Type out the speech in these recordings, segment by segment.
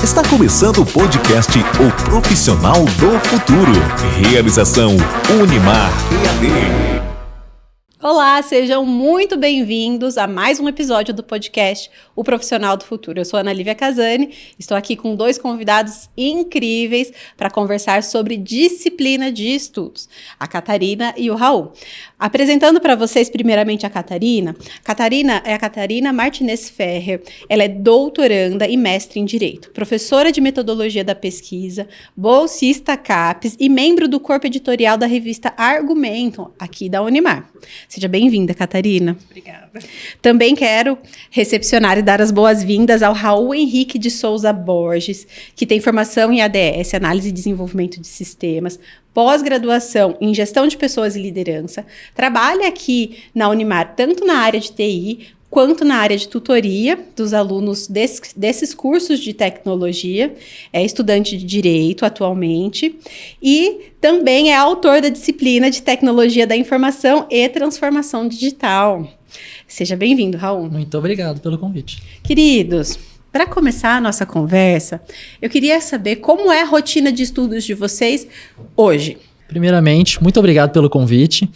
Está começando o podcast O Profissional do Futuro. Realização Unimar EAD. Olá, sejam muito bem-vindos a mais um episódio do podcast O Profissional do Futuro. Eu sou Ana Lívia Casani, estou aqui com dois convidados incríveis para conversar sobre disciplina de estudos, a Catarina e o Raul. Apresentando para vocês primeiramente a Catarina. Catarina é a Catarina Martinez Ferrer. Ela é doutoranda e mestre em Direito, professora de Metodologia da Pesquisa, bolsista CAPES e membro do corpo editorial da revista Argumento, aqui da Unimar. Seja bem-vinda, Catarina. Obrigada. Também quero recepcionar e dar as boas-vindas ao Raul Henrique de Souza Borges, que tem formação em ADS, Análise e Desenvolvimento de Sistemas, pós-graduação em Gestão de Pessoas e Liderança, trabalha aqui na Unimar, tanto na área de TI, quanto na área de tutoria dos alunos desses cursos de tecnologia, é estudante de Direito atualmente e também é autor da disciplina de Tecnologia da Informação e Transformação Digital. Seja bem-vindo, Raul. Muito obrigado pelo convite. Queridos, para começar a nossa conversa, eu queria saber como é a rotina de estudos de vocês hoje. Primeiramente, muito obrigado pelo convite.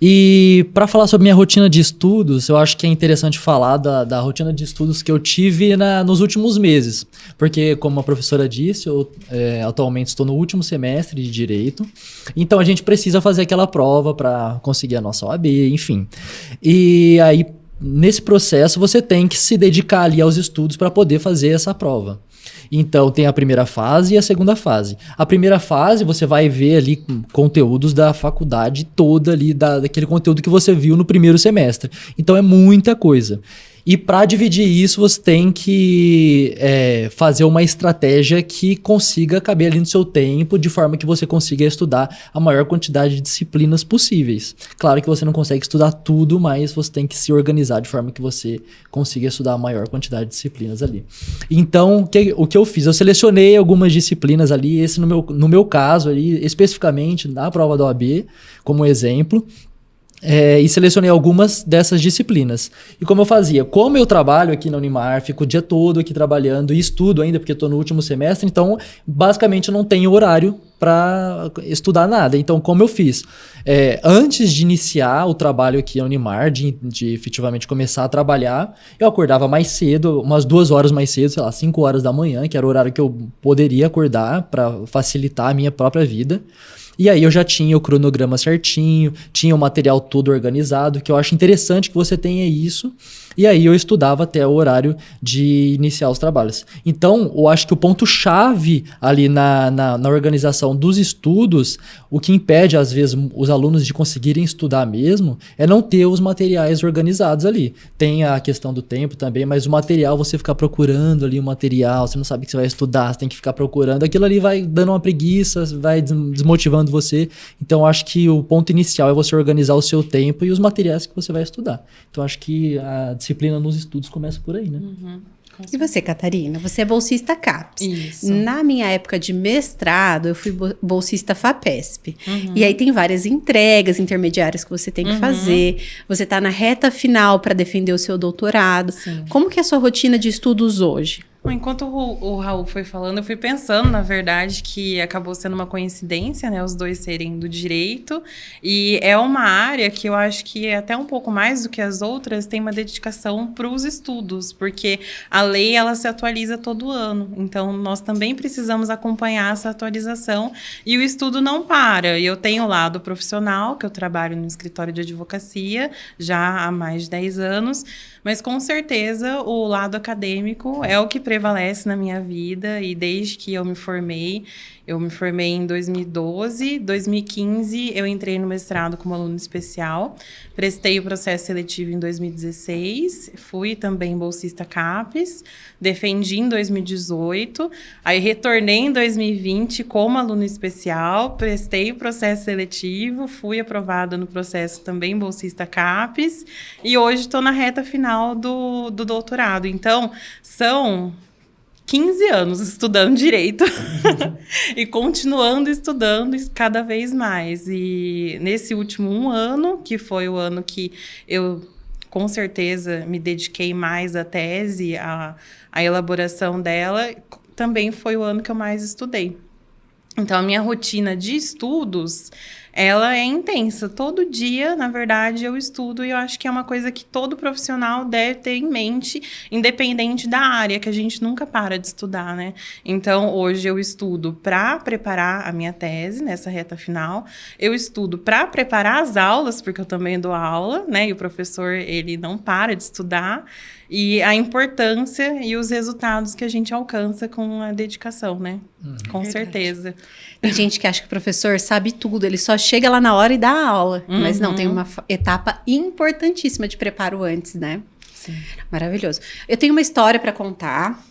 E para falar sobre minha rotina de estudos, eu acho que é interessante falar da rotina de estudos que eu tive nos últimos meses. Porque, como a professora disse, eu atualmente estou no último semestre de Direito. Então, a gente precisa fazer aquela prova para conseguir a nossa OAB, enfim. E aí, nesse processo, você tem que se dedicar ali aos estudos para poder fazer essa prova. Então, tem a primeira fase e a segunda fase. A primeira fase, você vai ver ali conteúdos da faculdade toda ali, daquele conteúdo que você viu no primeiro semestre. Então, é muita coisa. E para dividir isso, você tem que fazer uma estratégia que consiga caber ali no seu tempo, de forma que você consiga estudar a maior quantidade de disciplinas possíveis. Claro que você não consegue estudar tudo, mas você tem que se organizar de forma que você consiga estudar a maior quantidade de disciplinas ali. Então, o que eu fiz? Eu selecionei algumas disciplinas ali, esse no meu caso, ali, especificamente na prova da OAB, como exemplo. E selecionei algumas dessas disciplinas. E como eu fazia? Como eu trabalho aqui na Unimar, fico o dia todo aqui trabalhando e estudo ainda, porque estou no último semestre, então basicamente eu não tenho horário para estudar nada. Então, como eu fiz? Antes de iniciar o trabalho aqui na Unimar, de efetivamente começar a trabalhar, eu acordava mais cedo, umas 2 horas mais cedo, sei lá, 5 horas da manhã, que era o horário que eu poderia acordar para facilitar a minha própria vida. E aí eu já tinha o cronograma certinho, tinha o material todo organizado, que eu acho interessante que você tenha isso. E aí eu estudava até o horário de iniciar os trabalhos. Então, eu acho que o ponto-chave ali na organização dos estudos, o que impede, às vezes, os alunos de conseguirem estudar mesmo, é não ter os materiais organizados ali. Tem a questão do tempo também, mas o material, você ficar procurando ali o material, você não sabe o que você vai estudar, você tem que ficar procurando. Aquilo ali vai dando uma preguiça, vai desmotivando você. Então, eu acho que o ponto inicial é você organizar o seu tempo e os materiais que você vai estudar. Então, acho que a disciplina nos estudos começa por aí, né? Uhum. E você, Catarina? Você é bolsista CAPES. Isso. Na minha época de mestrado, eu fui bolsista FAPESP. Uhum. E aí tem várias entregas intermediárias que você tem que fazer. Você está na reta final para defender o seu doutorado. Sim. Como que é a sua rotina de estudos hoje? Enquanto o Raul foi falando, eu fui pensando, na verdade, que acabou sendo uma coincidência, né? Os dois serem do direito. E é uma área que eu acho que é até um pouco mais do que as outras, tem uma dedicação para os estudos, porque a lei, ela se atualiza todo ano. Então, nós também precisamos acompanhar essa atualização e o estudo não para. Eu tenho o lado profissional, que eu trabalho no escritório de advocacia já há mais de 10 anos, mas com certeza o lado acadêmico é o que prevalece na minha vida e desde que eu me formei em 2012, 2015 eu entrei no mestrado como aluno especial, prestei o processo seletivo em 2016, fui também bolsista CAPES, defendi em 2018, aí retornei em 2020 como aluno especial, prestei o processo seletivo, fui aprovada no processo também bolsista CAPES e hoje estou na reta final do doutorado. Então, são 15 anos estudando direito e continuando estudando cada vez mais. E nesse último 1 ano, que foi o ano que eu com certeza me dediquei mais à tese, à elaboração dela, também foi o ano que eu mais estudei. Então, a minha rotina de estudos, ela é intensa. Todo dia, na verdade, eu estudo e eu acho que é uma coisa que todo profissional deve ter em mente, independente da área, que a gente nunca para de estudar, né? Então, hoje eu estudo para preparar a minha tese, nessa reta final. Eu estudo para preparar as aulas, porque eu também dou aula, né? E o professor, ele não para de estudar. E a importância e os resultados que a gente alcança com a dedicação, né? Com certeza. Tem gente que acha que o professor sabe tudo, ele só chega lá na hora e dá a aula. Mas não, tem uma etapa importantíssima de preparo antes, né? Sim. Maravilhoso. Eu tenho uma história para contar.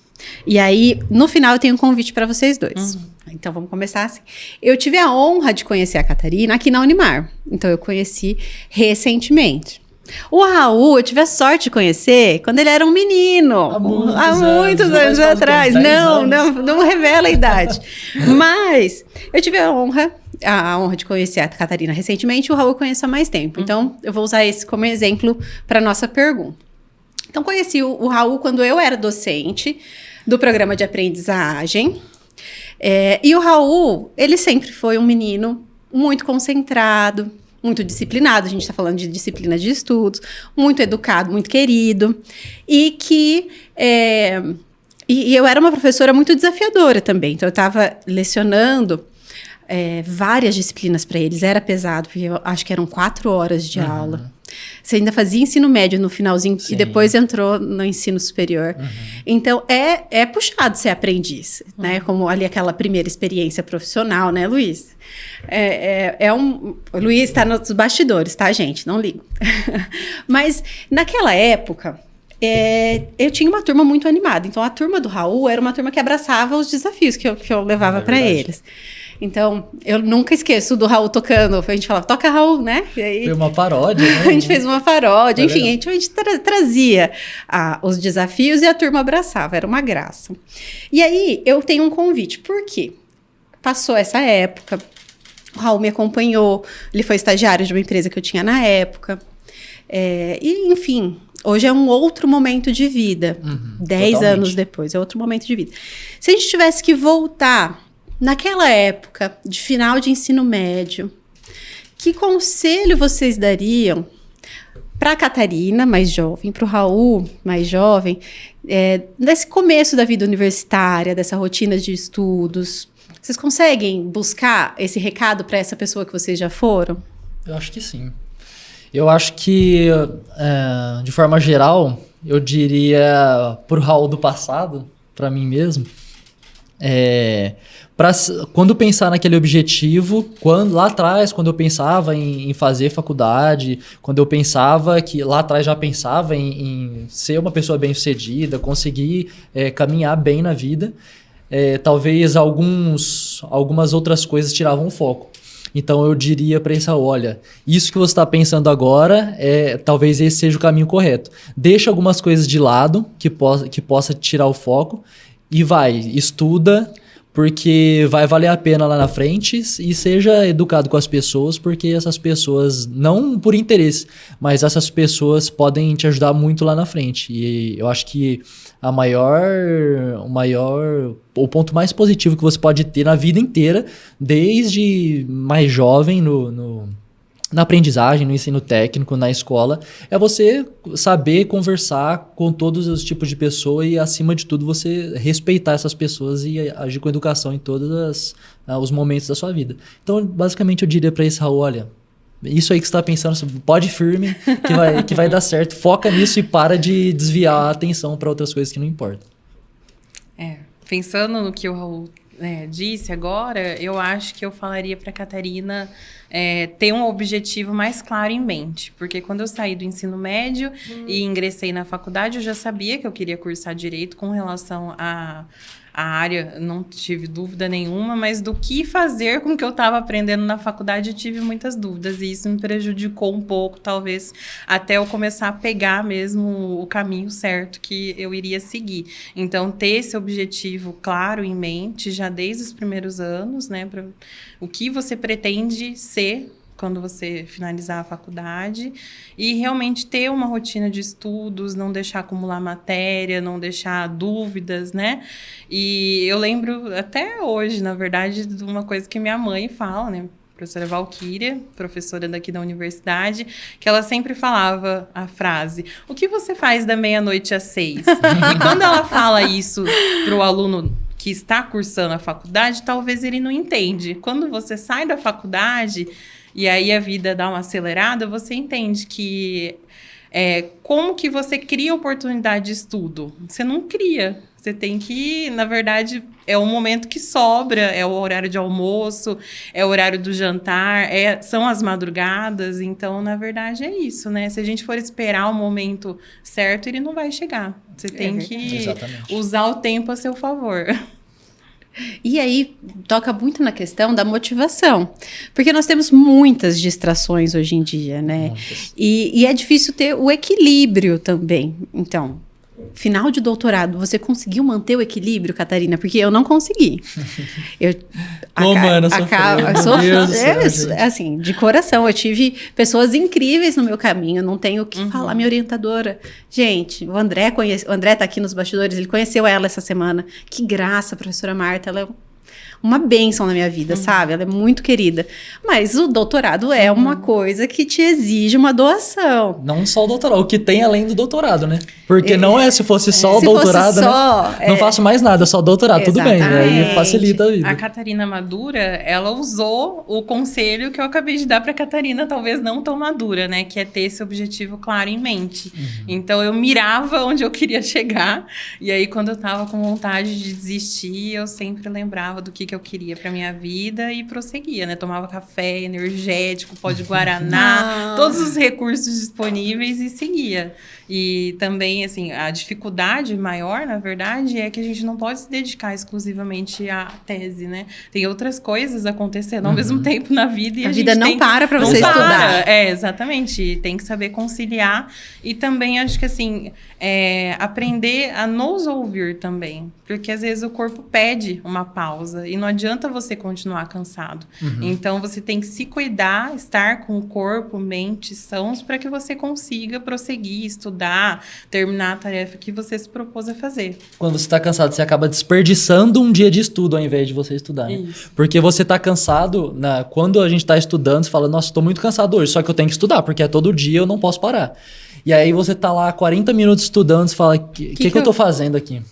E aí, no final, eu tenho um convite para vocês dois. Então, vamos começar assim. Eu tive a honra de conhecer a Catarina aqui na Unimar. Então, eu conheci recentemente. O Raul, eu tive a sorte de conhecer quando ele era um menino. Há muitos anos atrás. Não revela a idade. Mas eu tive a honra de conhecer a Catarina recentemente, e o Raul eu conheço há mais tempo. Então, eu vou usar esse como exemplo para nossa pergunta. Então, conheci o Raul quando eu era docente do programa de aprendizagem. E o Raul, ele sempre foi um menino muito concentrado, muito disciplinado, a gente está falando de disciplina de estudos, muito educado, muito querido, e que... E eu era uma professora muito desafiadora também, então eu estava lecionando várias disciplinas para eles, era pesado, porque eu acho que eram 4 horas de aula. Você ainda fazia ensino médio no finalzinho. Sim. E depois entrou no ensino superior. Então, é puxado ser aprendiz, né? Como ali aquela primeira experiência profissional, né, Luiz? O Luiz está nos bastidores, tá, gente? Não ligo. Mas, naquela época, eu tinha uma turma muito animada. Então, a turma do Raul era uma turma que abraçava os desafios que eu levava para eles. Então, eu nunca esqueço do Raul tocando. A gente falava, toca Raul, né? E aí, foi uma paródia, né? A gente fez uma paródia. Enfim, a gente trazia os desafios e a turma abraçava. Era uma graça. E aí, eu tenho um convite. Por quê? Passou essa época. O Raul me acompanhou. Ele foi estagiário de uma empresa que eu tinha na época. E, enfim, hoje é um outro momento de vida. 10 anos depois, é outro momento de vida. Se a gente tivesse que voltar... Naquela época de final de ensino médio, que conselho vocês dariam para a Catarina, mais jovem, para o Raul, mais jovem, nesse começo da vida universitária, dessa rotina de estudos? Vocês conseguem buscar esse recado para essa pessoa que vocês já foram? Eu acho que sim. Eu acho que, de forma geral, eu diria para o Raul do passado, para mim mesmo, quando pensar naquele objetivo, lá atrás, quando eu pensava em fazer faculdade, quando eu pensava que lá atrás já pensava em ser uma pessoa bem-sucedida, conseguir caminhar bem na vida, talvez algumas outras coisas tiravam o foco. Então eu diria para esse, olha, isso que você está pensando agora, talvez esse seja o caminho correto. Deixa algumas coisas de lado que possa tirar o foco e estuda, porque vai valer a pena lá na frente, e seja educado com as pessoas, porque essas pessoas, não por interesse, mas essas pessoas podem te ajudar muito lá na frente. E eu acho que o ponto mais positivo que você pode ter na vida inteira, desde mais jovem na aprendizagem, no ensino técnico, na escola, é você saber conversar com todos os tipos de pessoa e, acima de tudo, você respeitar essas pessoas e agir com educação em todos os momentos da sua vida. Então, basicamente, eu diria para esse Raul, olha, isso aí que você está pensando, pode ir firme, que vai dar certo, foca nisso e para de desviar a atenção para outras coisas que não importam. Pensando no que o Raul disse agora, eu acho que eu falaria para a Catarina ter um objetivo mais claro em mente, porque quando eu saí do ensino médio e ingressei na faculdade, eu já sabia que eu queria cursar Direito. Com relação à área, não tive dúvida nenhuma, mas do que fazer com o que eu estava aprendendo na faculdade, eu tive muitas dúvidas, e isso me prejudicou um pouco, talvez, até eu começar a pegar mesmo o caminho certo que eu iria seguir. Então, ter esse objetivo claro em mente, já desde os primeiros anos, né, o que você pretende ser quando você finalizar a faculdade, e realmente ter uma rotina de estudos, não deixar acumular matéria, não deixar dúvidas, né? E eu lembro até hoje, na verdade, de uma coisa que minha mãe fala, né? Professora Valquíria, professora daqui da universidade, que ela sempre falava a frase: o que você faz da 12h às 6h? E quando ela fala isso para o aluno que está cursando a faculdade, talvez ele não entende. Quando você sai da faculdade e aí a vida dá uma acelerada, você entende que como que você cria oportunidade de estudo? Você não cria. Você tem que, na verdade, é o momento que sobra, é o horário de almoço, é o horário do jantar, são as madrugadas. Então, na verdade, é isso, né? Se a gente for esperar o momento certo, ele não vai chegar. Você tem que usar o tempo a seu favor. E aí, toca muito na questão da motivação. Porque nós temos muitas distrações hoje em dia, né? E é difícil ter o equilíbrio também. Então, final de doutorado, você conseguiu manter o equilíbrio, Catarina? Porque eu não consegui. Assim, de coração, eu tive pessoas incríveis no meu caminho, não tenho o que falar. Minha orientadora, gente, o André tá aqui nos bastidores, ele conheceu ela essa semana. Que graça, a professora Marta, ela é uma bênção na minha vida, sabe? Ela é muito querida. Mas o doutorado é uma coisa que te exige uma doação. Não só o doutorado, o que tem além do doutorado, né? Porque não se fosse só o doutorado, né? Não faço mais nada, só doutorado, Exatamente. Tudo bem. Aí facilita a vida. A Catarina madura, ela usou o conselho que eu acabei de dar para a Catarina, talvez não tão madura, né? Que é ter esse objetivo claro em mente. Então, eu mirava onde eu queria chegar. E aí, quando eu tava com vontade de desistir, eu sempre lembrava do que eu queria para minha vida e prosseguia, né? Tomava café, energético, pó de guaraná, todos os recursos disponíveis e seguia. E também, assim, a dificuldade maior, na verdade, é que a gente não pode se dedicar exclusivamente à tese, né? Tem outras coisas acontecendo ao mesmo tempo na vida. E a vida não para para você estudar. Exatamente. Tem que saber conciliar. E também, acho que, assim, aprender a nos ouvir também. Porque, às vezes, o corpo pede uma pausa. E não adianta você continuar cansado. Então, você tem que se cuidar, estar com o corpo, mente, sãos, para que você consiga prosseguir, estudar, terminar a tarefa que você se propôs a fazer. Quando você está cansado, você acaba desperdiçando um dia de estudo ao invés de você estudar. Né? Porque você está cansado, quando a gente está estudando, você fala, nossa, estou muito cansado hoje, só que eu tenho que estudar, porque é todo dia, eu não posso parar. E aí você tá lá 40 minutos estudando, você fala, o que eu tô fazendo aqui?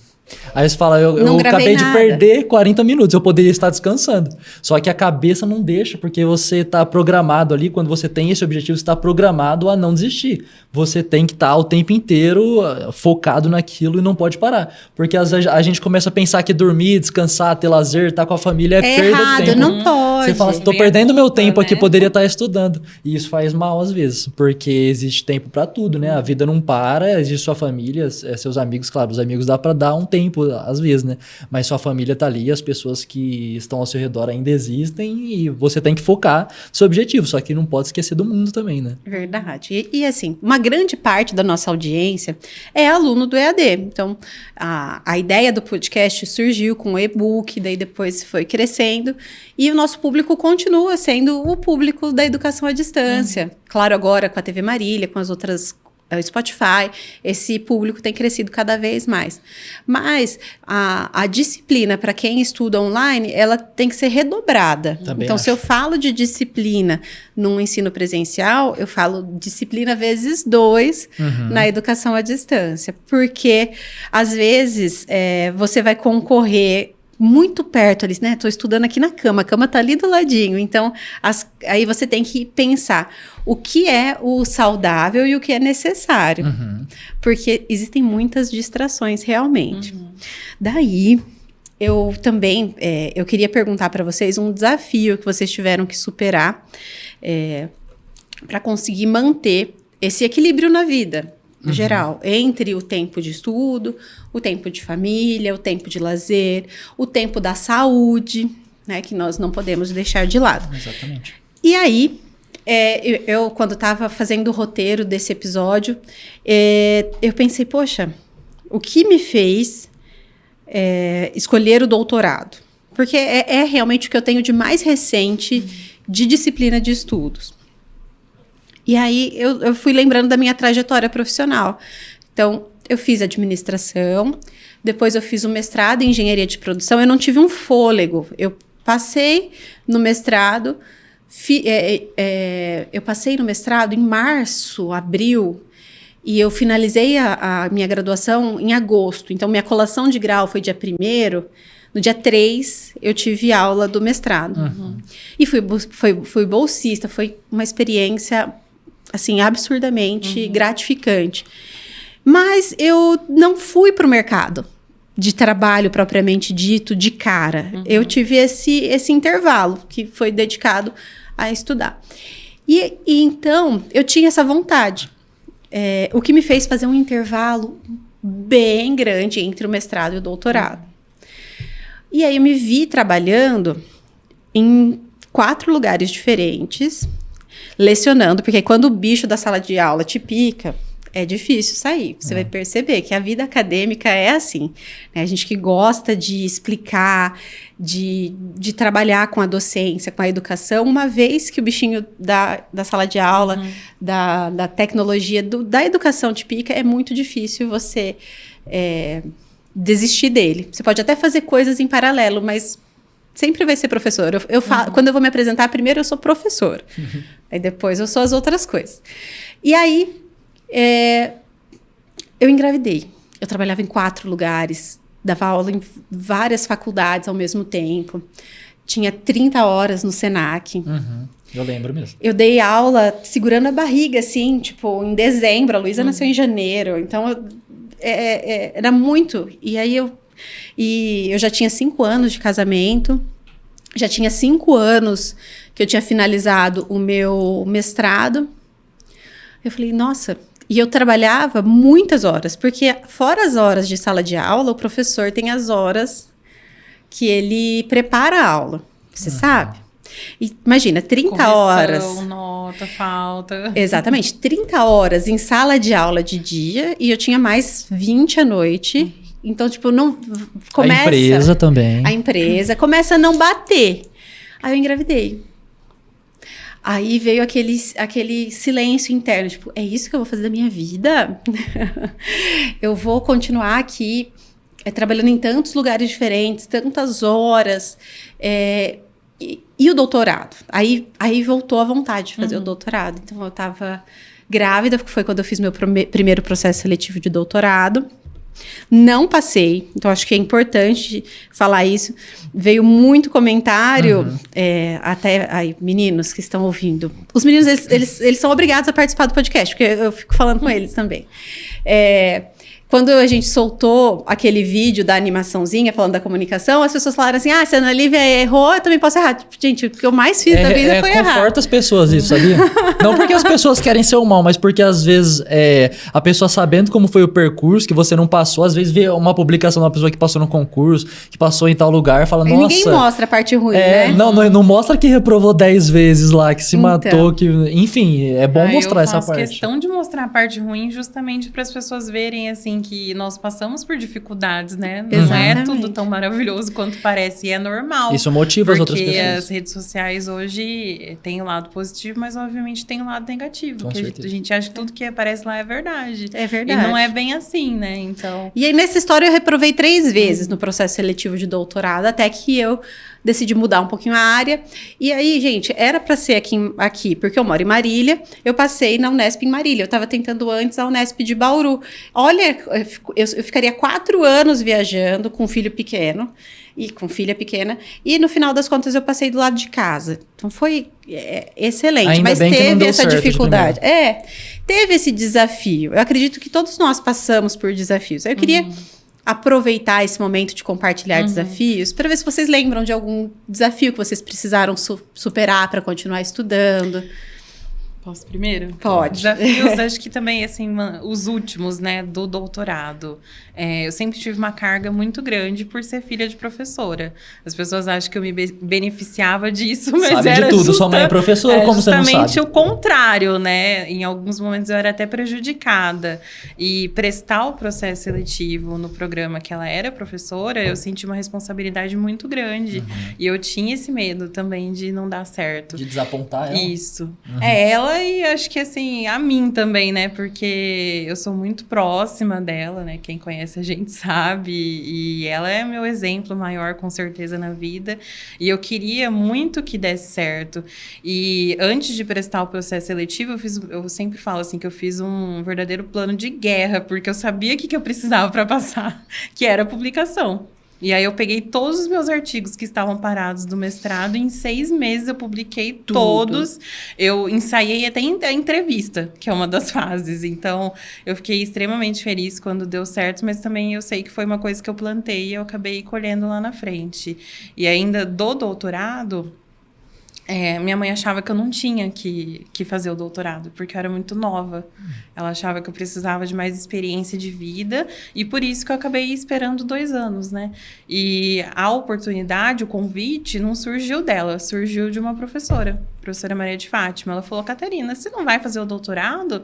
Aí você fala, eu acabei de perder 40 minutos, eu poderia estar descansando. Só que a cabeça não deixa, porque você está programado ali, quando você tem esse objetivo, você está programado a não desistir. Você tem que estar o tempo inteiro focado naquilo e não pode parar. Porque às vezes a gente começa a pensar que dormir, descansar, ter lazer, estar com a família é perda errado, de tempo. Não pode. Você fala, estou perdendo meu tempo aqui, poderia estar estudando. E isso faz mal às vezes, porque existe tempo para tudo, né? A vida não para, existe sua família, seus amigos, claro, os amigos dá para dar um tempo às vezes, né? Mas sua família tá ali, as pessoas que estão ao seu redor ainda existem e você tem que focar no seu objetivo, só que não pode esquecer do mundo também, né? Verdade. E assim, uma grande parte da nossa audiência é aluno do EAD. Então, a ideia do podcast surgiu com o e-book, daí depois foi crescendo e o nosso público continua sendo o público da educação à distância. Claro, agora com a TV Marília, com as outras Spotify, esse público tem crescido cada vez mais. Mas a disciplina, para quem estuda online, ela tem que ser redobrada. Também então, acho. se eu falo de disciplina num ensino presencial, eu falo disciplina vezes 2 na educação à distância. Porque, às vezes, você vai concorrer muito perto ali, né? Tô estudando aqui na cama, a cama tá ali do ladinho. Então, aí você tem que pensar o que é o saudável e o que é necessário. Porque existem muitas distrações, realmente. Daí, eu também, eu queria perguntar para vocês um desafio que vocês tiveram que superar para conseguir manter esse equilíbrio na vida. Geral, entre o tempo de estudo, o tempo de família, o tempo de lazer, o tempo da saúde, né, que nós não podemos deixar de lado. Exatamente. E aí, eu quando estava fazendo o roteiro desse episódio, eu pensei, poxa, o que me fez escolher o doutorado? Porque é realmente o que eu tenho de mais recente de disciplina de estudos. E aí eu fui lembrando da minha trajetória profissional. Então, eu fiz administração, depois eu fiz um mestrado em engenharia de produção. Eu não tive um fôlego. Eu passei no mestrado, eu passei no mestrado em março, abril, e eu finalizei a minha graduação em agosto. Então, minha colação de grau foi dia 1º. No dia 3, eu tive aula do mestrado. E fui bolsista. Foi uma experiência, assim, absurdamente gratificante. Mas eu não fui para o mercado de trabalho propriamente dito de cara. Eu tive esse intervalo que foi dedicado a estudar. E então, eu tinha essa vontade. O que me fez fazer um intervalo bem grande entre o mestrado e o doutorado. E aí eu me vi trabalhando em 4 lugares diferentes, lecionando, porque quando o bicho da sala de aula te pica, é difícil sair. Você vai perceber que a vida acadêmica é assim, né? A gente que gosta de explicar, de trabalhar com a docência, com a educação, uma vez que o bichinho da sala de aula, da tecnologia, da educação te pica, é muito difícil você desistir dele. Você pode até fazer coisas em paralelo, mas sempre vai ser professor. Eu falo, quando eu vou me apresentar, primeiro eu sou professor. Aí depois eu sou as outras coisas. E aí, eu engravidei. Eu trabalhava em 4 lugares, dava aula em várias faculdades ao mesmo tempo. Tinha 30 horas no Senac. Eu lembro mesmo. Eu dei aula segurando a barriga, assim, tipo, em dezembro. A Luísa nasceu em janeiro. Então, era muito. E aí, eu já tinha 5 anos de casamento. Já tinha 5 anos que eu tinha finalizado o meu mestrado. Eu falei, nossa... E eu trabalhava muitas horas, porque fora as horas de sala de aula, o professor tem as horas que ele prepara a aula, você sabe? E, imagina, 30 Correção, horas... nota, falta... Exatamente, 30 horas em sala de aula de dia, e eu tinha mais 20 à noite. Então, tipo, não... Começa, a empresa também. A empresa começa a não bater. Aí eu engravidei. Aí veio aquele silêncio interno, tipo, é isso que eu vou fazer da minha vida? Eu vou continuar aqui trabalhando em tantos lugares diferentes, tantas horas, e o doutorado? Aí voltou a vontade de fazer o doutorado. Então, eu estava grávida, foi quando eu fiz meu primeiro processo seletivo de doutorado. Não passei, então acho que é importante falar isso. Veio muito comentário, até aí, meninos que estão ouvindo. Os meninos, eles são obrigados a participar do podcast, porque eu fico falando com eles também. Quando a gente soltou aquele vídeo da animaçãozinha falando da comunicação, as pessoas falaram assim, se a Ana Lívia errou, eu também posso errar. Tipo, gente, o que eu mais fiz da vida foi errar. Conforta as pessoas isso, sabia? Não porque as pessoas querem ser o mal, mas porque às vezes a pessoa sabendo como foi o percurso, que você não passou, às vezes vê uma publicação de uma pessoa que passou no concurso, que passou em tal lugar, fala, nossa... Ninguém mostra a parte ruim, né? Não mostra que reprovou 10 vezes lá, que se matou, que... Enfim, é bom mostrar essa parte. Eu faço questão de mostrar a parte ruim justamente para as pessoas verem, assim, que nós passamos por dificuldades, né? Não é tudo tão maravilhoso quanto parece, e é normal. Isso motiva as outras pessoas. Porque as redes sociais hoje tem o lado positivo, mas obviamente tem o lado negativo. A gente acha que tudo que aparece lá é verdade. É verdade. E não é bem assim, né? Então... E aí, nessa história, eu reprovei 3 vezes no processo seletivo de doutorado, até que eu decidi mudar um pouquinho a área. E aí, gente, era para ser aqui, porque eu moro em Marília, eu passei na Unesp em Marília. Eu estava tentando antes a Unesp de Bauru. Olha, eu ficaria 4 anos viajando com um filho pequeno, e com filha pequena, e no final das contas eu passei do lado de casa. Então foi excelente, ainda mas bem que não teve deu essa certo dificuldade. Teve esse desafio. Eu acredito que todos nós passamos por desafios. Eu queria aproveitar esse momento de compartilhar desafios para ver se vocês lembram de algum desafio que vocês precisaram superar para continuar estudando. Posso primeiro? Pode. Desafios, acho que também, assim, os últimos, né, do doutorado. Eu sempre tive uma carga muito grande por ser filha de professora. As pessoas acham que eu me beneficiava disso, mas sabe era de tudo, sua mãe é professora, como você não sabe? justamente o contrário, né? Em alguns momentos eu era até prejudicada. E prestar o processo seletivo no programa que ela era professora, eu senti uma responsabilidade muito grande. E eu tinha esse medo também de não dar certo. De desapontar ela? Isso. Ela e acho que, assim, a mim também, né? Porque eu sou muito próxima dela, né? Quem conhece a gente sabe. E ela é meu exemplo maior, com certeza, na vida. E eu queria muito que desse certo. E antes de prestar o processo seletivo, eu sempre falo, assim, que eu fiz um verdadeiro plano de guerra, porque eu sabia o que eu precisava para passar, que era a publicação. E aí eu peguei todos os meus artigos que estavam parados do mestrado e em 6 meses eu publiquei todos. Eu ensaiei até a entrevista, que é uma das fases. Então, eu fiquei extremamente feliz quando deu certo, mas também eu sei que foi uma coisa que eu plantei e eu acabei colhendo lá na frente. E ainda do doutorado... minha mãe achava que eu não tinha que fazer o doutorado, porque eu era muito nova. Ela achava que eu precisava de mais experiência de vida, e por isso que eu acabei esperando 2 anos, né? E a oportunidade, o convite, não surgiu dela, surgiu de uma professora Maria de Fátima. Ela falou, Catarina, você não vai fazer o doutorado?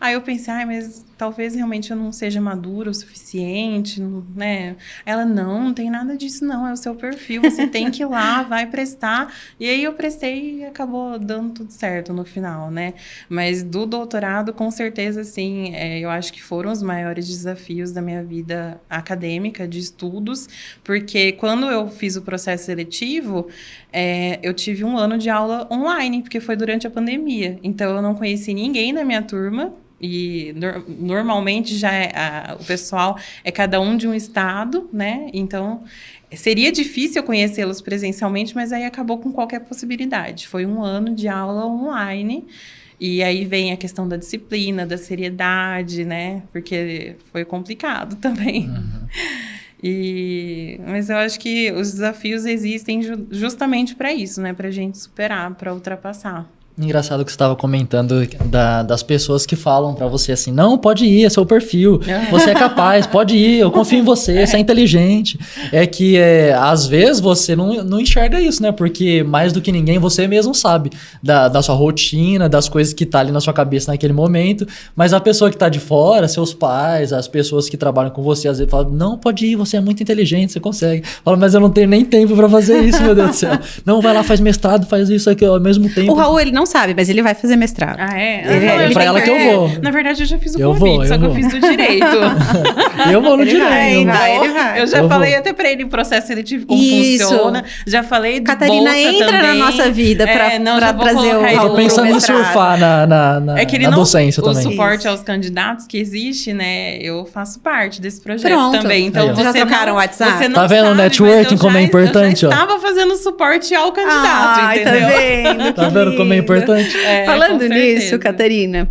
Aí eu pensei, mas talvez realmente eu não seja madura o suficiente, né? Ela, não tem nada disso, não, é o seu perfil, você tem que ir lá, vai prestar. E aí eu prestei e acabou dando tudo certo no final, né? Mas do doutorado, com certeza, sim, eu acho que foram os maiores desafios da minha vida acadêmica, de estudos, porque quando eu fiz o processo seletivo, eu tive 1 ano de aula online, porque foi durante a pandemia. Então, eu não conheci ninguém da minha turma, e normalmente já o pessoal é cada um de um estado, né? Então, seria difícil eu conhecê-los presencialmente, mas aí acabou com qualquer possibilidade. Foi 1 ano de aula online. E aí vem a questão da disciplina, da seriedade, né? Porque foi complicado também. Mas eu acho que os desafios existem justamente para isso, né? Para a gente superar, para ultrapassar. Engraçado que você estava comentando das pessoas que falam pra você assim, não, pode ir, é seu perfil, você é capaz, pode ir, eu confio em você, você é inteligente. É que, às vezes, você não enxerga isso, né? Porque, mais do que ninguém, você mesmo sabe da sua rotina, das coisas que tá ali na sua cabeça naquele momento, mas a pessoa que tá de fora, seus pais, as pessoas que trabalham com você, às vezes falam, não, pode ir, você é muito inteligente, você consegue. Fala, mas eu não tenho nem tempo pra fazer isso, meu Deus do céu. Não, vai lá, faz mestrado, faz isso aqui ao mesmo tempo. O Raul, ele não sabe, mas ele vai fazer mestrado. Ah, é? É pra ela que eu vou. Na verdade, eu já fiz o convite, só que eu fiz do direito. Eu vou no direito. Ele vai. Eu já falei até pra ele o processo seletivo, como funciona. Já falei do Catarina, bolsa entra também. na nossa vida pra trazer o Raul. Eu tô pensando em surfar na docência também. O suporte aos candidatos que existe, né? Eu faço parte desse projeto Pronto. também. Então, Já trocaram o WhatsApp? Você não Tá vendo o sabe, networking como é importante, eu ó? já estava fazendo suporte ao candidato, entendeu? Tá vendo? Tá vendo como é importante? Falando com nisso, certeza. Catarina,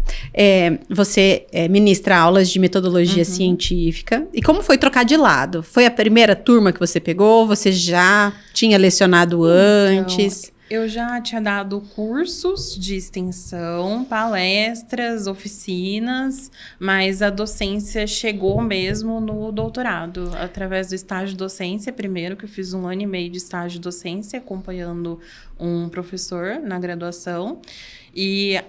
você ministra aulas de metodologia científica. E como foi trocar de lado? Foi a primeira turma que você pegou? Você já tinha lecionado antes? Eu já tinha dado cursos de extensão, palestras, oficinas, mas a docência chegou mesmo no doutorado, através do estágio de docência, primeiro, que eu fiz 1 ano e meio de estágio de docência, acompanhando um professor na graduação. E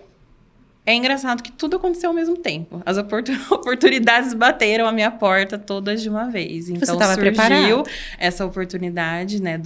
é engraçado que tudo aconteceu ao mesmo tempo. As oportunidades bateram a minha porta todas de uma vez. Então, surgiu essa oportunidade, né,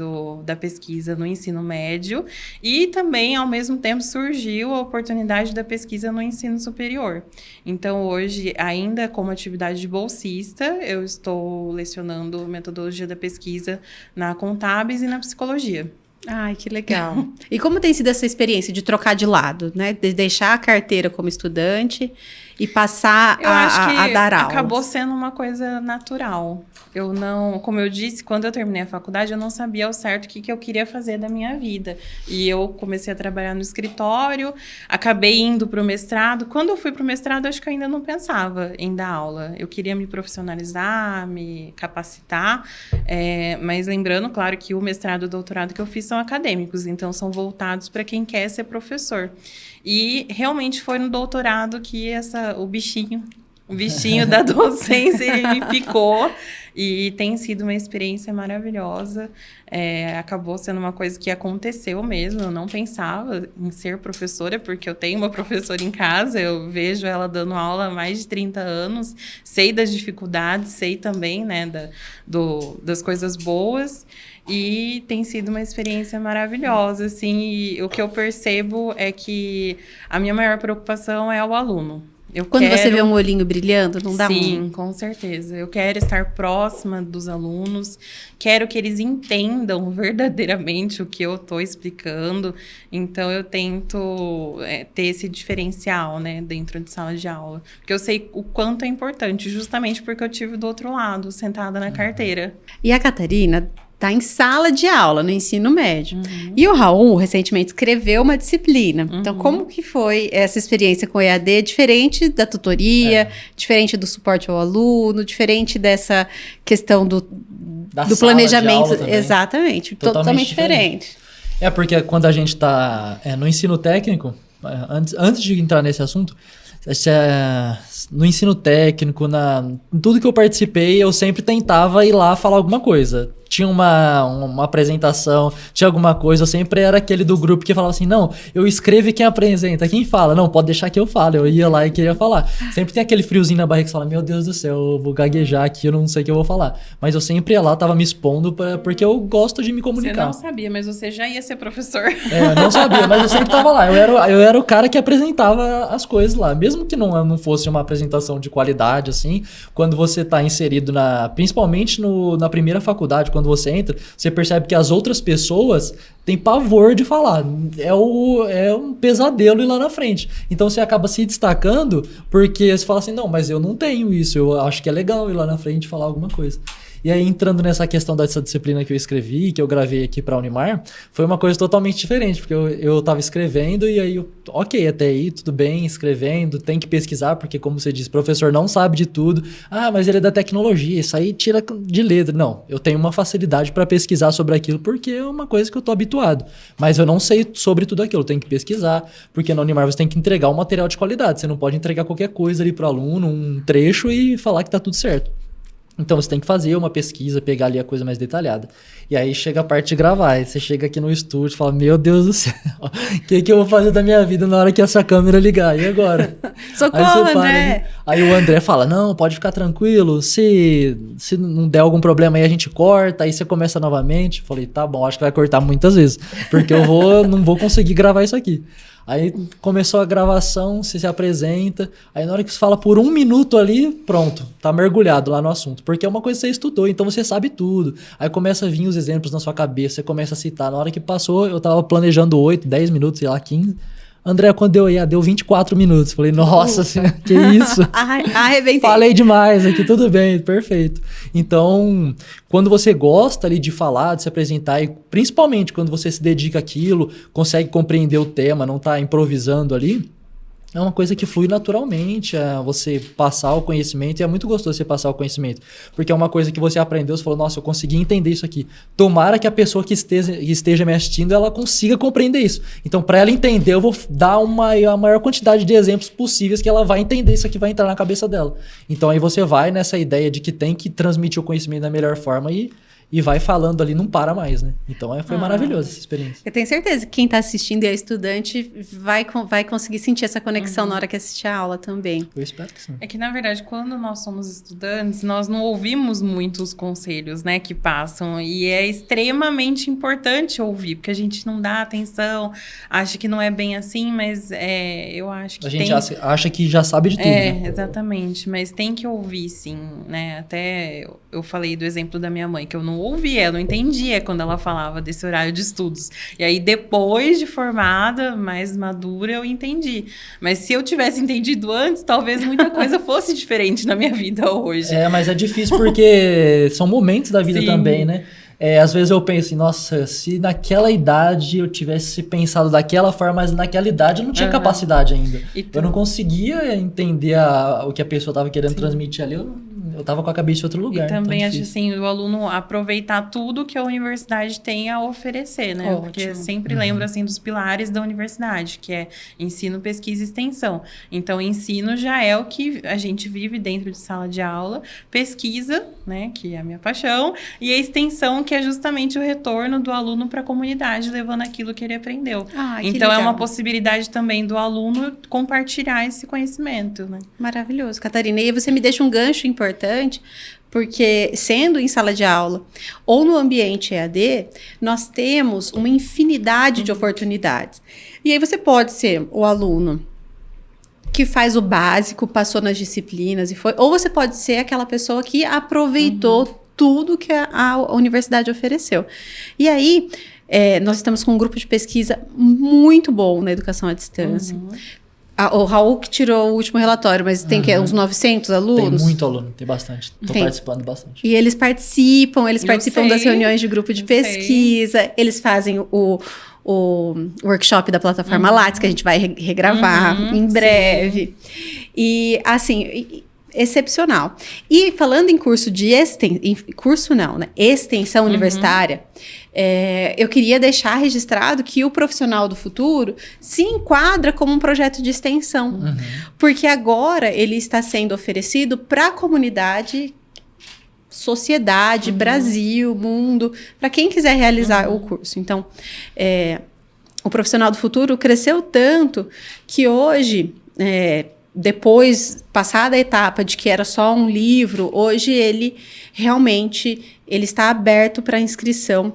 da pesquisa no ensino médio e também, ao mesmo tempo, surgiu a oportunidade da pesquisa no ensino superior. Então, hoje, ainda como atividade de bolsista, eu estou lecionando metodologia da pesquisa na Contábeis e na psicologia. Ai, que legal. E como tem sido essa experiência de trocar de lado, né? De deixar a carteira como estudante e passar a dar aulas? Acabou sendo uma coisa natural. Eu não, como eu disse, quando eu terminei a faculdade, eu não sabia ao certo o que eu queria fazer da minha vida. E eu comecei a trabalhar no escritório, acabei indo para o mestrado. Quando eu fui para o mestrado, acho que eu ainda não pensava em dar aula. Eu queria me profissionalizar, me capacitar, mas lembrando, claro, que o mestrado e o doutorado que eu fiz são acadêmicos, então são voltados para quem quer ser professor. E realmente foi no doutorado que o bichinho da docência ele me picou, e tem sido uma experiência maravilhosa. Acabou sendo uma coisa que aconteceu mesmo. Eu não pensava em ser professora, porque eu tenho uma professora em casa, eu vejo ela dando aula há mais de 30 anos, sei das dificuldades, sei também, né, das coisas boas, e tem sido uma experiência maravilhosa, assim, e o que eu percebo é que a minha maior preocupação é o aluno. Quando você vê um olhinho brilhando, não dá Sim, com certeza. Eu quero estar próxima dos alunos, quero que eles entendam verdadeiramente o que eu estou explicando. Então, eu tento ter esse diferencial, né, dentro de sala de aula. Porque eu sei o quanto é importante, justamente porque eu tive do outro lado, sentada na carteira. E a Catarina está em sala de aula, no ensino médio. E o Raul, recentemente, escreveu uma disciplina. Então, como que foi essa experiência com o EAD? Diferente da tutoria, diferente do suporte ao aluno, diferente dessa questão do planejamento. Exatamente, totalmente diferente. Porque quando a gente está no ensino técnico, antes de entrar nesse assunto, no ensino técnico, em tudo que eu participei, eu sempre tentava ir lá falar alguma coisa. Tinha uma apresentação, tinha alguma coisa, eu sempre era aquele do grupo que falava assim, não, eu escrevo e quem apresenta, quem fala? Não, pode deixar que eu falo. Eu ia lá e queria falar. Sempre tem aquele friozinho na barriga que você fala, meu Deus do céu, eu vou gaguejar aqui, eu não sei o que eu vou falar. Mas eu sempre ia lá, tava me expondo, porque eu gosto de me comunicar. Você não sabia, mas você já ia ser professor. Eu não sabia, mas eu sempre tava lá. Eu era o cara que apresentava as coisas lá. Mesmo que não fosse uma apresentação de qualidade, assim, quando você tá inserido principalmente na primeira faculdade, quando você entra, você percebe que as outras pessoas têm pavor de falar. É um pesadelo ir lá na frente. Então você acaba se destacando porque você fala assim, não, mas eu não tenho isso, eu acho que é legal ir lá na frente e falar alguma coisa. E aí, entrando nessa questão dessa disciplina que eu escrevi, que eu gravei aqui para a Unimar, foi uma coisa totalmente diferente, porque eu tava escrevendo e aí, ok, até aí, tudo bem, escrevendo, tem que pesquisar, porque como você disse, o professor não sabe de tudo. Ah, mas ele é da tecnologia, isso aí tira de letra. Não, eu tenho uma facilidade para pesquisar sobre aquilo, porque é uma coisa que eu tô habituado. Mas eu não sei sobre tudo aquilo, eu tenho que pesquisar, porque na Unimar você tem que entregar um material de qualidade, você não pode entregar qualquer coisa ali pro aluno, um trecho e falar que tá tudo certo. Então você tem que fazer uma pesquisa, pegar ali a coisa mais detalhada. E aí chega a parte de gravar. Aí você chega aqui no estúdio e fala, meu Deus do céu, o que eu vou fazer da minha vida na hora que essa câmera ligar? E agora? Socorro, André! Aí o André fala, não, pode ficar tranquilo, se não der algum problema aí a gente corta, aí você começa novamente. Eu falei, tá bom, acho que vai cortar muitas vezes, porque não vou conseguir gravar isso aqui. Aí começou a gravação, você se apresenta, aí na hora que você fala por 1 minuto ali, pronto, tá mergulhado lá no assunto, porque é uma coisa que você estudou, então você sabe tudo. Aí começa a vir os exemplos na sua cabeça, você começa a citar. Na hora que passou, eu tava planejando 8, 10 minutos, sei lá, 15. André, quando deu 24 minutos. Falei, nossa senhora, que isso? Arrebentei. Falei demais aqui, tudo bem, perfeito. Então, quando você gosta ali de falar, de se apresentar, e principalmente quando você se dedica àquilo, consegue compreender o tema, não tá improvisando ali, é uma coisa que flui naturalmente, você passar o conhecimento, e é muito gostoso você passar o conhecimento, porque é uma coisa que você aprendeu, você falou, nossa, eu consegui entender isso aqui. Tomara que a pessoa que esteja me assistindo, ela consiga compreender isso. Então, para ela entender, eu vou dar a maior quantidade de exemplos possíveis que ela vai entender, isso aqui vai entrar na cabeça dela. Então, aí você vai nessa ideia de que tem que transmitir o conhecimento da melhor forma e vai falando ali, não para mais, né? Então foi maravilhosa essa experiência. Eu tenho certeza que quem está assistindo e é estudante vai conseguir sentir essa conexão na hora que assistir a aula também. Eu espero que sim. É que, na verdade, quando nós somos estudantes, nós não ouvimos muitos conselhos, né, que passam. E é extremamente importante ouvir, porque a gente não dá atenção, acha que não é bem assim, mas eu acho que a gente acha que já sabe de tudo, né? Exatamente. Mas tem que ouvir, sim, né? Até eu falei do exemplo da minha mãe, que eu não ouvia, eu não entendia quando ela falava desse horário de estudos. E aí, depois de formada, mais madura, eu entendi. Mas se eu tivesse entendido antes, talvez muita coisa fosse diferente na minha vida hoje. Mas é difícil porque são momentos da vida também, né? Às vezes eu penso assim, nossa, se naquela idade eu tivesse pensado daquela forma, mas naquela idade eu não tinha capacidade ainda. Eu não conseguia entender o que a pessoa estava querendo transmitir ali. eu tava com a cabeça em outro lugar. E também então acho assim, o aluno aproveitar tudo que a universidade tem a oferecer, né? Ótimo. Porque eu sempre lembro, assim, dos pilares da universidade, que é ensino, pesquisa e extensão. Então, ensino já é o que a gente vive dentro de sala de aula, pesquisa, né, que é a minha paixão, e a extensão, que é justamente o retorno do aluno para a comunidade, levando aquilo que ele aprendeu. Que Então, é legal. uma possibilidade também do aluno compartilhar esse conhecimento, né? Maravilhoso, Catarina. E aí você me deixa um gancho importante, porque sendo em sala de aula ou no ambiente EAD, nós temos uma infinidade de oportunidades. E aí você pode ser o aluno que faz o básico, passou nas disciplinas e foi, ou você pode ser aquela pessoa que aproveitou tudo que a universidade ofereceu. E aí, nós estamos com um grupo de pesquisa muito bom na educação à distância. O Raul que tirou o último relatório, mas tem uns 900 alunos? Tem muito aluno, tem bastante. Estou participando bastante. E eles participam das reuniões de grupo de pesquisa, eles fazem o workshop da plataforma Lattes, que a gente vai regravar em breve. E, assim, excepcional. E falando em curso de extensão universitária, eu queria deixar registrado que o Profissional do Futuro se enquadra como um projeto de extensão. Porque agora ele está sendo oferecido para a comunidade, sociedade, Brasil, mundo, para quem quiser realizar o curso. Então, o Profissional do Futuro cresceu tanto que hoje, depois, passada a etapa de que era só um livro, hoje ele realmente está aberto para inscrição.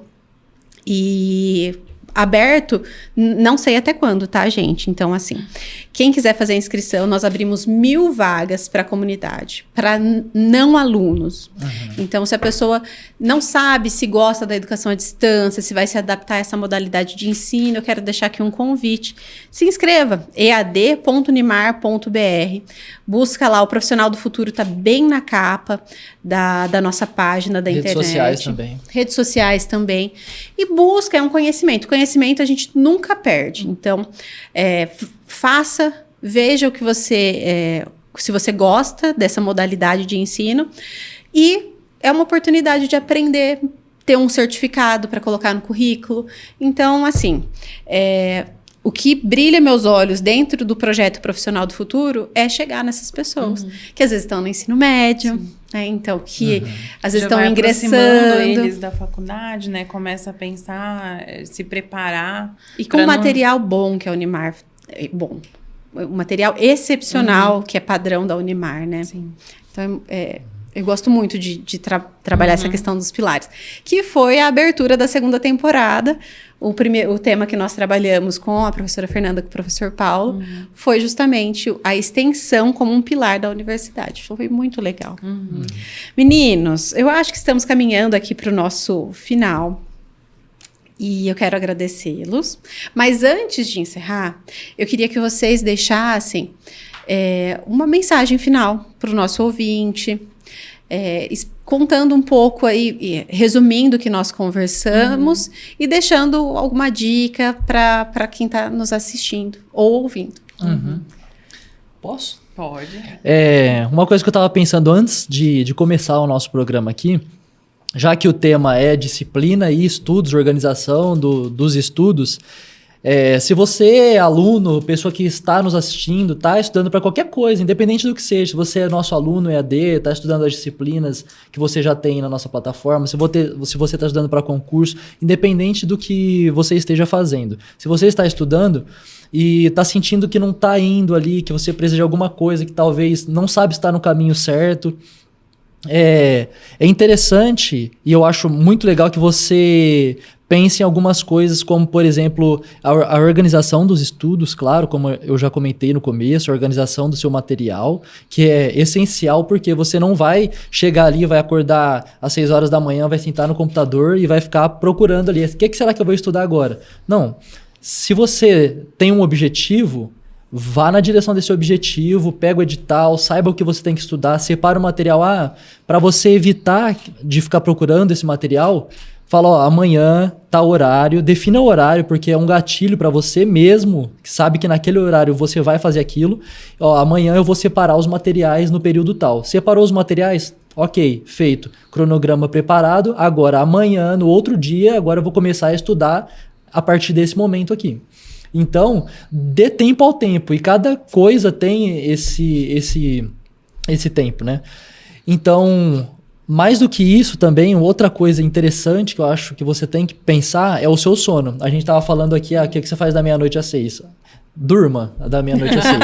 E aberto, não sei até quando, tá, gente? Então, assim, quem quiser fazer a inscrição, nós abrimos 1000 vagas para a comunidade, para não alunos. Então, se a pessoa não sabe se gosta da educação à distância, se vai se adaptar a essa modalidade de ensino, eu quero deixar aqui um convite. Se inscreva, ead.unimar.br. Busca lá, o Profissional do Futuro está bem na capa da nossa página da internet. Redes sociais também. E busca, é um conhecimento. Conhecimento a gente nunca perde. Então, faça, veja o que se você gosta dessa modalidade de ensino. E é uma oportunidade de aprender, ter um certificado para colocar no currículo. Então, assim, o que brilha meus olhos dentro do projeto Profissional do Futuro é chegar nessas pessoas, que às vezes estão no ensino médio, né? Então, que às vezes estão ingressando. Eles da faculdade, né? Começa a pensar, se preparar. E com material bom que a Unimar... Bom, um material excepcional que é padrão da Unimar, né? Sim. Então, eu gosto muito de trabalhar essa questão dos pilares. Que foi a abertura da segunda temporada. O tema que nós trabalhamos com a professora Fernanda e com o professor Paulo foi justamente a extensão como um pilar da universidade. Foi muito legal. Meninos, eu acho que estamos caminhando aqui para o nosso final. E eu quero agradecê-los. Mas antes de encerrar, eu queria que vocês deixassem uma mensagem final para o nosso ouvinte, contando um pouco aí, resumindo o que nós conversamos e deixando alguma dica para quem está nos assistindo ou ouvindo. Posso? Pode. Uma coisa que eu estava pensando antes de começar o nosso programa aqui, já que o tema é disciplina e estudos, organização dos estudos, se você é aluno, pessoa que está nos assistindo, está estudando para qualquer coisa, independente do que seja, se você é nosso aluno EAD, está estudando as disciplinas que você já tem na nossa plataforma, se você está estudando para concurso, independente do que você esteja fazendo. Se você está estudando e está sentindo que não está indo ali, que você precisa de alguma coisa, que talvez não sabe estar no caminho certo, é interessante e eu acho muito legal que você pense em algumas coisas como, por exemplo, a organização dos estudos, claro, como eu já comentei no começo, a organização do seu material, que é essencial porque você não vai chegar ali, vai acordar às 6 horas da manhã, vai sentar no computador e vai ficar procurando ali, o que será que eu vou estudar agora? Não, se você tem um objetivo, vá na direção desse objetivo, pega o edital, saiba o que você tem que estudar, separa o material. Para você evitar de ficar procurando esse material, fala, amanhã tá horário, defina o horário, porque é um gatilho para você mesmo, que sabe que naquele horário você vai fazer aquilo. Amanhã eu vou separar os materiais no período tal. Separou os materiais? Ok, feito. Cronograma preparado. Agora, amanhã, no outro dia, agora eu vou começar a estudar a partir desse momento aqui. Então, dê tempo ao tempo. E cada coisa tem esse tempo, né? Então, mais do que isso também, outra coisa interessante que eu acho que você tem que pensar é o seu sono. A gente tava falando aqui, o que você faz da meia-noite às 6? Durma da meia-noite às 6.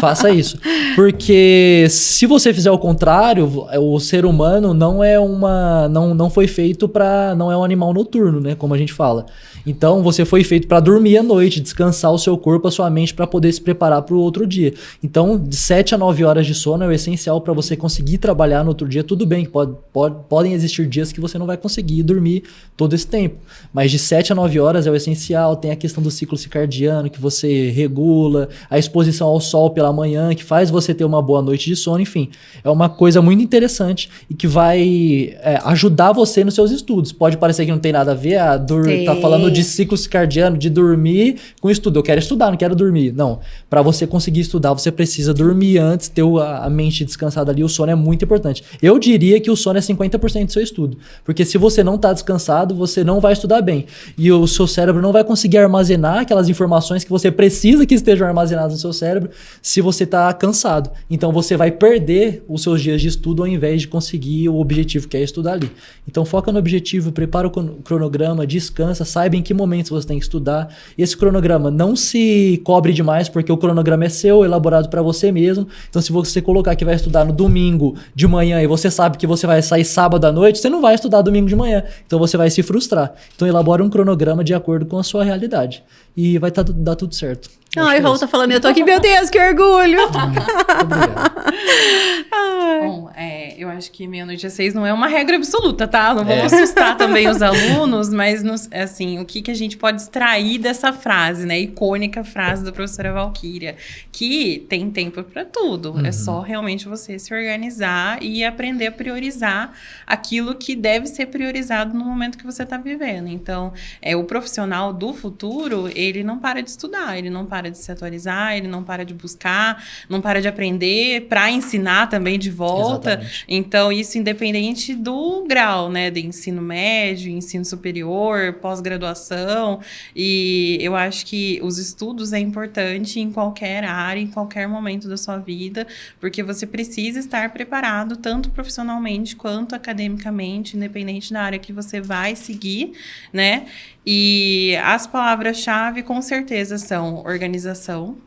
Faça isso. Porque se você fizer o contrário, o ser humano não foi feito não é um animal noturno, né? Como a gente fala. Então, você foi feito para dormir à noite, descansar o seu corpo, a sua mente, para poder se preparar para o outro dia. Então, de 7 a 9 horas de sono é o essencial para você conseguir trabalhar no outro dia. Tudo bem que podem existir dias que você não vai conseguir dormir todo esse tempo. Mas de 7 a 9 horas é o essencial. Tem a questão do ciclo circadiano, que você regula, a exposição ao sol pela manhã, que faz você ter uma boa noite de sono. Enfim, é uma coisa muito interessante e que vai ajudar você nos seus estudos. Pode parecer que não tem nada a ver, tá falando de ciclo circadiano, de dormir com estudo. Eu quero estudar, não quero dormir. Não. Para você conseguir estudar, você precisa dormir antes, ter a mente descansada ali. O sono é muito importante. Eu diria que o sono é 50% do seu estudo. Porque se você não tá descansado, você não vai estudar bem. E o seu cérebro não vai conseguir armazenar aquelas informações que você precisa que estejam armazenadas no seu cérebro se você tá cansado. Então você vai perder os seus dias de estudo ao invés de conseguir o objetivo que é estudar ali. Então foca no objetivo, prepara o cronograma, descansa, saiba em que momentos você tem que estudar. Esse cronograma não se cobre demais, porque o cronograma é seu, elaborado para você mesmo. Então se você colocar que vai estudar no domingo de manhã e você sabe que você vai sair sábado à noite, você não vai estudar domingo de manhã. Então você vai se frustrar. Então elabora um cronograma de acordo com a sua realidade. E vai dar tudo certo. Ai, o Raul tá falando, eu tô aqui, meu Deus, que orgulho! Obrigado. Bom, eu acho que meia-noite às 6 não é uma regra absoluta, tá? Não vamos assustar também os alunos, mas, assim, o que a gente pode extrair dessa frase, né? Icônica frase da professora Valquíria, que tem tempo para tudo. É só realmente você se organizar e aprender a priorizar aquilo que deve ser priorizado no momento que você está vivendo. Então, o profissional do futuro, ele não para de estudar, ele não para de se atualizar, ele não para de buscar, não para de aprender para ensinar também de volta. Exatamente. Então, isso independente do grau, né? De ensino médio, ensino superior, pós-graduação. E eu acho que os estudos é importante em qualquer área, em qualquer momento da sua vida, porque você precisa estar preparado tanto profissionalmente quanto academicamente, independente da área que você vai seguir, né? E as palavras-chave, com certeza, são organização,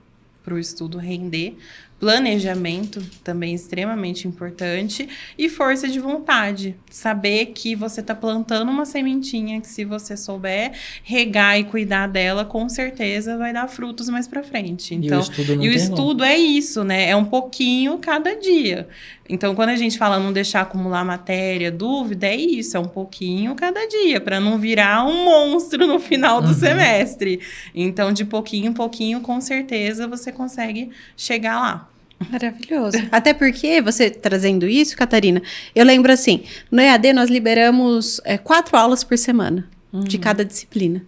para o estudo render, planejamento, também extremamente importante, e força de vontade. Saber que você está plantando uma sementinha que, se você souber regar e cuidar dela, com certeza vai dar frutos mais para frente. Então, e o estudo é isso, né? É um pouquinho cada dia. Então, quando a gente fala não deixar acumular matéria, dúvida, é isso, é um pouquinho cada dia, para não virar um monstro no final do semestre. Então, de pouquinho em pouquinho, com certeza, você consegue chegar lá. Maravilhoso. Até porque, você trazendo isso, Catarina, eu lembro assim, no EAD nós liberamos 4 aulas por semana, de cada disciplina.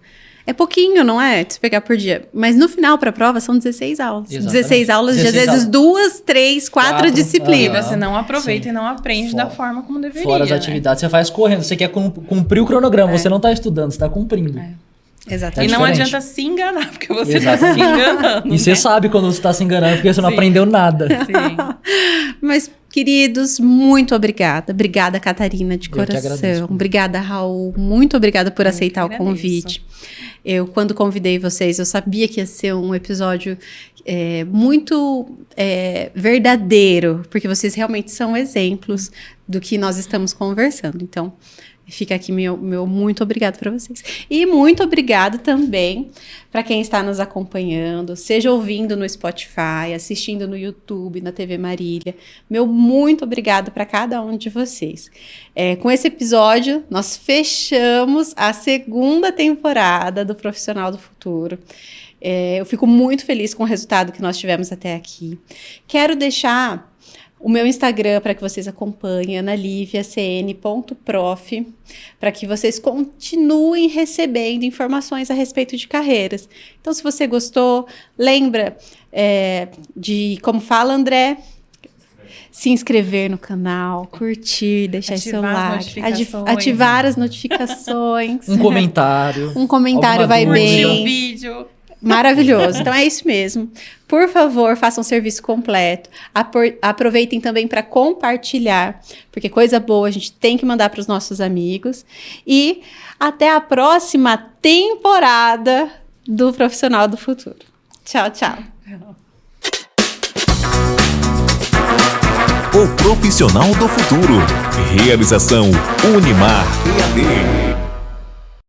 É pouquinho, não é? Se pegar por dia. Mas no final, para a prova, são 16 aulas. Exatamente. 16 aulas, 16 de às vezes 2, 3, 4 disciplinas. E você não aproveita e não aprende da forma como deveria. Fora as atividades, você faz correndo. Você quer cumprir o cronograma, você não está estudando, você está cumprindo. Exatamente. E não adianta se enganar, porque você está se enganando. E você sabe quando você está se enganando, porque você não aprendeu nada. Sim. Mas, queridos, muito obrigada. Obrigada, Catarina, de coração. Obrigada, Raul. Muito obrigada por aceitar o convite. Eu, quando convidei vocês, eu sabia que ia ser um episódio muito verdadeiro, porque vocês realmente são exemplos do que nós estamos conversando. Então, fica aqui meu muito obrigado para vocês. E muito obrigado também para quem está nos acompanhando, seja ouvindo no Spotify, assistindo no YouTube, na TV Marília. Meu muito obrigado para cada um de vocês. Com esse episódio, nós fechamos a 2ª temporada do Profissional do Futuro. Eu fico muito feliz com o resultado que nós tivemos até aqui. Quero deixar o meu Instagram para que vocês acompanhem, analiviacn.prof, para que vocês continuem recebendo informações a respeito de carreiras. Então, se você gostou, lembra de como fala, André? se inscrever no canal, curtir, deixar seu like, ativar as notificações. Um comentário. Um comentário vai bem. Curtir o vídeo. Maravilhoso. Então é isso mesmo. Por favor, façam um serviço completo. Aproveitem também para compartilhar, porque coisa boa a gente tem que mandar para os nossos amigos. E até a próxima temporada do Profissional do Futuro. Tchau, tchau. O Profissional do Futuro. Realização Unimar EAD.